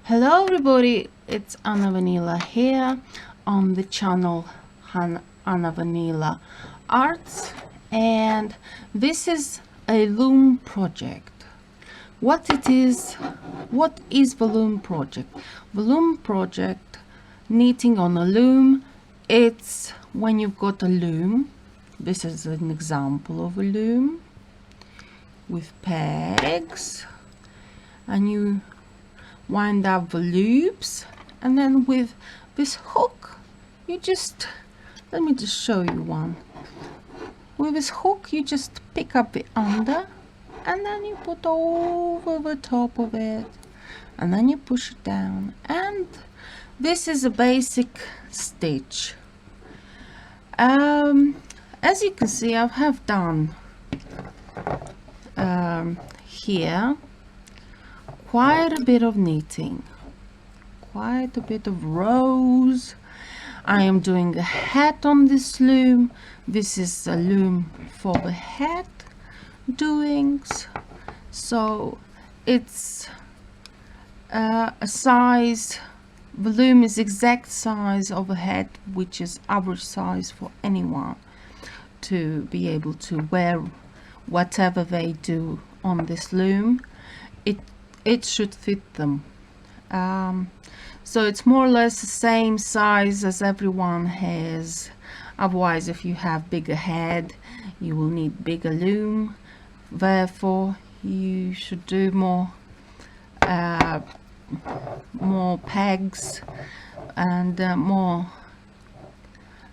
Hello everybody, it's Anna Vanila here on the channel Anna Vanila Arts, and this is a loom project. What is the loom project? The loom project, knitting on a loom, it's when you've got a loom. This is an example of a loom with pegs, and you wind up the loops, and then with this hook you just, let me just show you one. With this hook you just pick up the under, and then you put over the top of it, and then you push it down, and this is a basic stitch. As you can see, I have done here quite a bit of knitting, quite a bit of rows. I am doing a hat on this loom. This is a loom for the hat doings, so it's a size, the loom is exact size of a hat, which is average size for anyone to be able to wear whatever they do on this loom. It should fit them. So it's more or less the same size as everyone has. Otherwise, if you have bigger head, you will need bigger loom. Therefore, you should do more pegs and more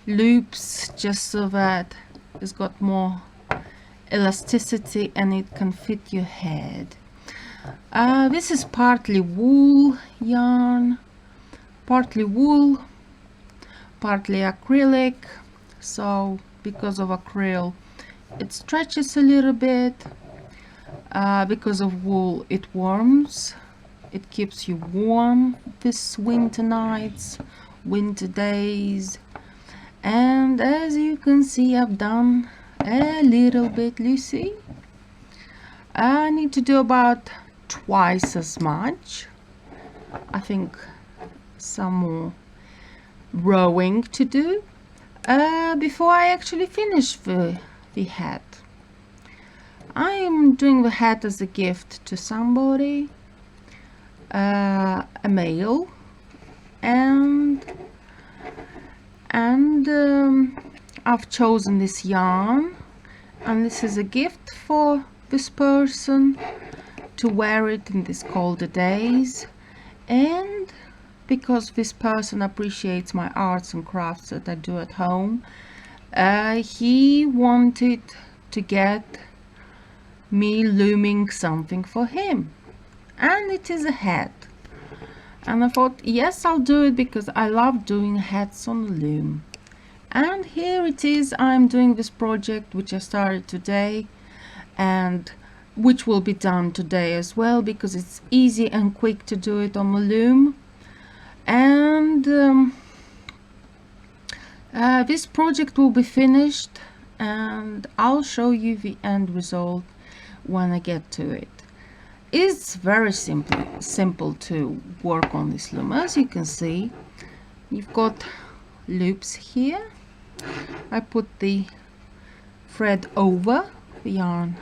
loops, just so that it's got more elasticity and it can fit your head. This is partly wool yarn, partly wool, partly acrylic. So because of acrylic it stretches a little bit, because of wool it warms, it keeps you warm this winter nights, winter days. And as you can see, I've done a little bit, Lucy. I need to do about twice as much. I think some more rowing to do before I actually finish the hat. I am doing the hat as a gift to somebody, a male, and I've chosen this yarn, and this is a gift for this person to wear it in these colder days. And because this person appreciates my arts and crafts that I do at home, he wanted to get me looming something for him, and it is a hat. And I thought, yes, I'll do it because I love doing hats on the loom. And here it is. I'm doing this project which I started today, and which will be done today as well, because it's easy and quick to do it on the loom. And this project will be finished, and I'll show you the end result when I get to it. It's very simple to work on this loom. As you can see, you've got loops here. I put the thread over the yarn,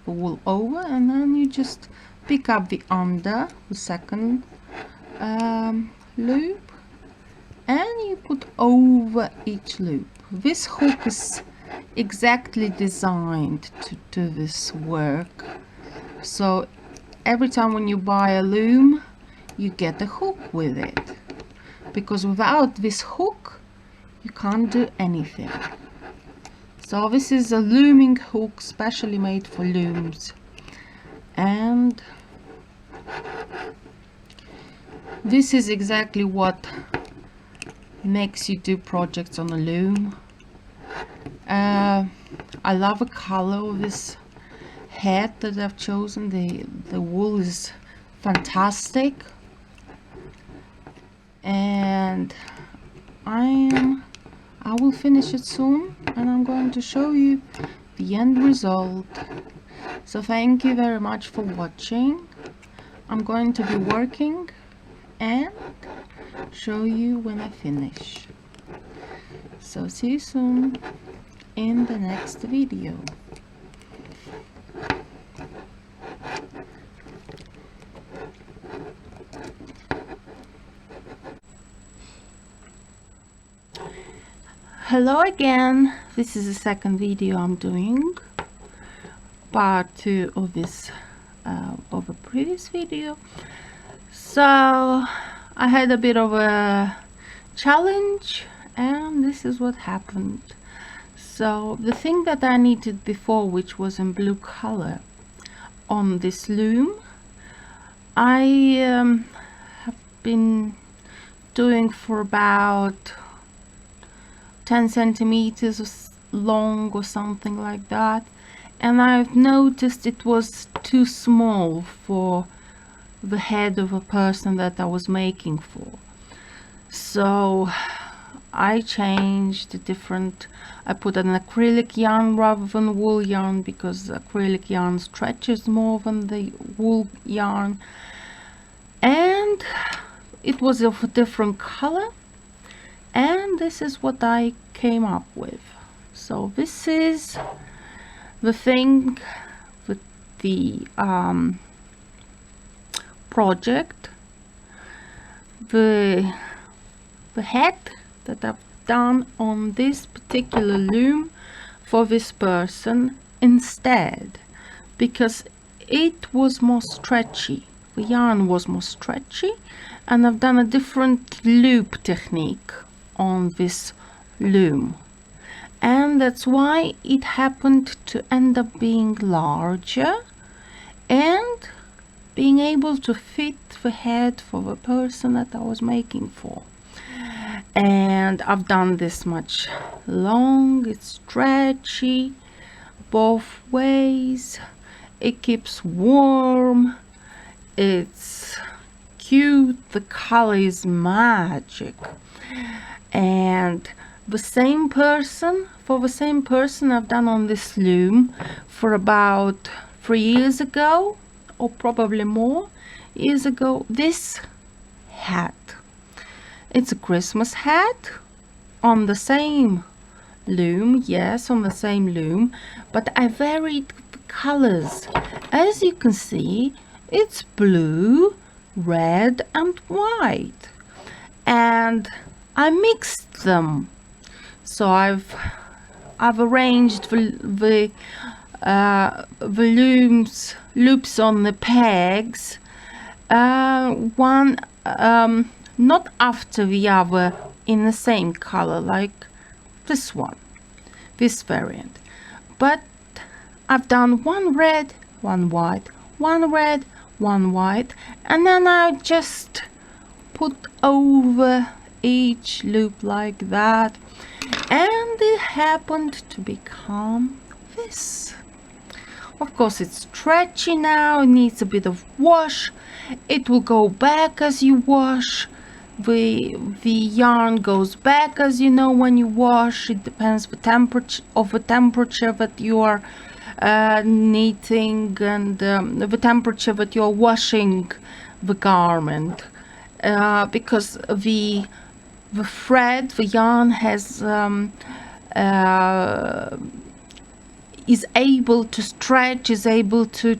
the wool over, and then you just pick up the under, the second loop, and you put over each loop. This hook is exactly designed to do this work, so every time when you buy a loom you get a hook with it, because without this hook you can't do anything. So this is a looming hook specially made for looms, and this is exactly what makes you do projects on a loom. I love the color of this hat that I've chosen. The wool is fantastic, and I will finish it soon, and I'm going to show you the end result. So thank you very much for watching. I'm going to be working and show you when I finish. So see you soon in the next video. Hello again. This is the second video I'm doing, part 2 of this of a previous video. So I had a bit of a challenge and this is what happened. So the thing that I needed before, which was in blue color on this loom, I have been doing for about 10 centimeters long or something like that, and I've noticed it was too small for the head of a person that I was making for. So I changed a different, I put an acrylic yarn rather than wool yarn, because acrylic yarn stretches more than the wool yarn, and it was of a different color, and this is what I came up with. So this is the thing with the project, the head that I've done on this particular loom for this person instead, because it was more stretchy, the yarn was more stretchy, and I've done a different loop technique on this loom, and that's why it happened to end up being larger and being able to fit the head for the person that I was making for. And I've done this much long, it's stretchy both ways, it keeps warm, it's cute, the color is magic. And the same person, for the same person, I've done on this loom for about 3 years ago, or probably more years ago, this hat. It's a Christmas hat on the same loom, yes, on the same loom, but I varied the colors. As you can see, it's blue, red and white, and I mixed them. So I've arranged the loops on the pegs, one not after the other in the same color, like this one, this variant, but I've done one red, one white, one red, one white, and then I just put over each loop like that, and it happened to become this. Of course, it's stretchy now, it needs a bit of wash, it will go back as you wash, the yarn goes back, as you know, when you wash. It depends the temperature that you are knitting, and the temperature that you're washing the garment, because the thread, the yarn has is able to stretch, is able to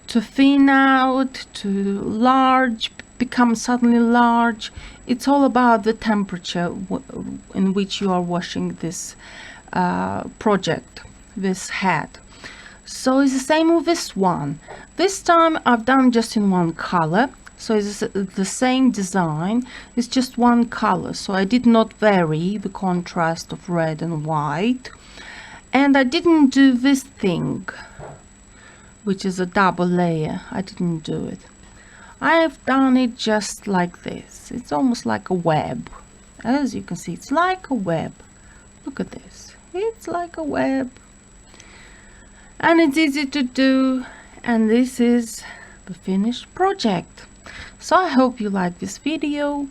thin out, to large, become suddenly large. It's all about the temperature in which you are washing this project, this hat. So it's the same with this one. This time I've done just in one color, so it's the same design, it's just one color, so I did not vary the contrast of red and white. And I didn't do this thing, which is a double layer. I didn't do it. I've done it just like this. It's almost like a web. As you can see, it's like a web. Look at this. It's like a web. And it's easy to do. And this is the finished project. So I hope you like this video.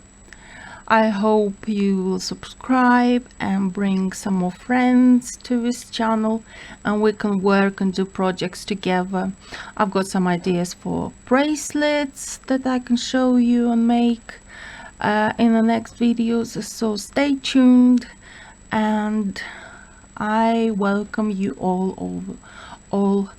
I hope you will subscribe and bring some more friends to this channel, and we can work and do projects together. I've got some ideas for bracelets that I can show you and make in the next videos, so stay tuned, and I welcome you all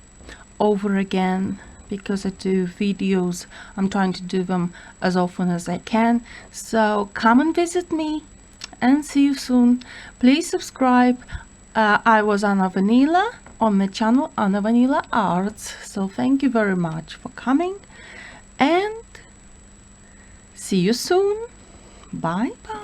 over again, because I do videos. I'm trying to do them as often as I can, so come and visit me, and see you soon. Please subscribe. I was Anna Vanila on the channel Anna Vanila Arts, so thank you very much for coming, and see you soon. Bye bye.